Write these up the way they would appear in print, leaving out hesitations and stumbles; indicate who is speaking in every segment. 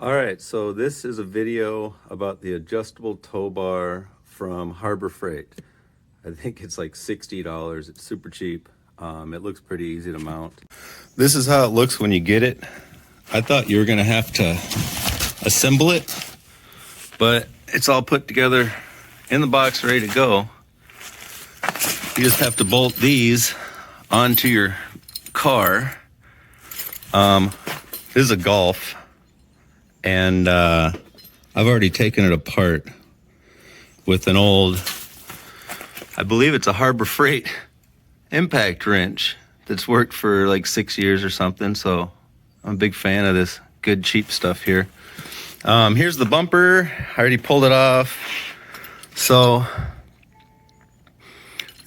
Speaker 1: All right, so this is a video about the adjustable tow bar from Harbor Freight. I think it's like $60. It's super cheap. It looks pretty easy to mount. This is how it looks when you get it. I thought you were gonna have to assemble it, but it's all put together in the box, ready to go. You just have to bolt these onto your car. This is a Golf. And I've already taken it apart with an old, I believe it's a Harbor Freight impact wrench that's worked for like 6 years or something. So I'm a big fan of this good cheap stuff here. Here's the bumper. I already pulled it off. So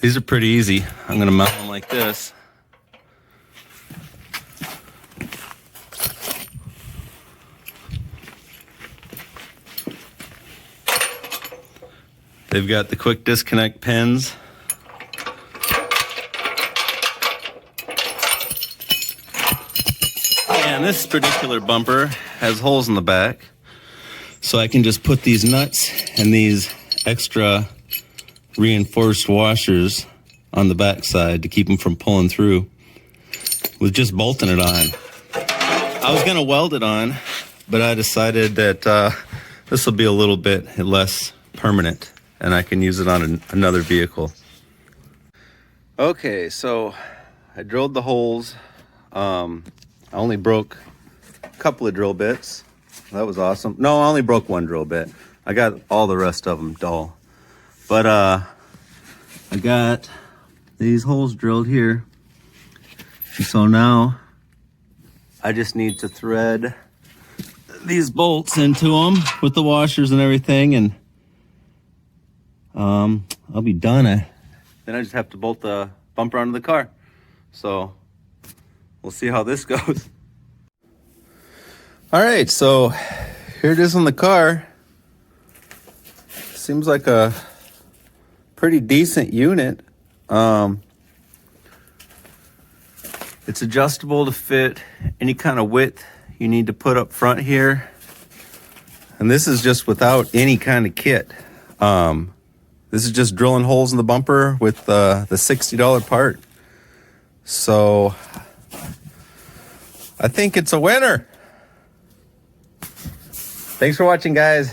Speaker 1: these are pretty easy. I'm gonna mount them like this. They've got the quick disconnect pins. And this particular bumper has holes in the back. So I can just put these nuts and these extra reinforced washers on the back side to keep them from pulling through with just bolting it on. I was gonna weld it on, but I decided that this will be a little bit less permanent and I can use it on another vehicle. Okay, so I drilled the holes. I only broke a couple of drill bits. That was awesome. No, I only broke one drill bit. I got all the rest of them dull. But I got these holes drilled here. And so now I just need to thread these bolts into them with the washers and everything, and I'll be done. Then I just have to bolt the bumper onto the car. So we'll see how this goes. All right, so here it is on the car. Seems like a pretty decent unit. It's adjustable to fit any kind of width you need to put up front here. And this is just without any kind of kit. This is just drilling holes in the bumper with the $60 part. So I think it's a winner. Thanks for watching, guys.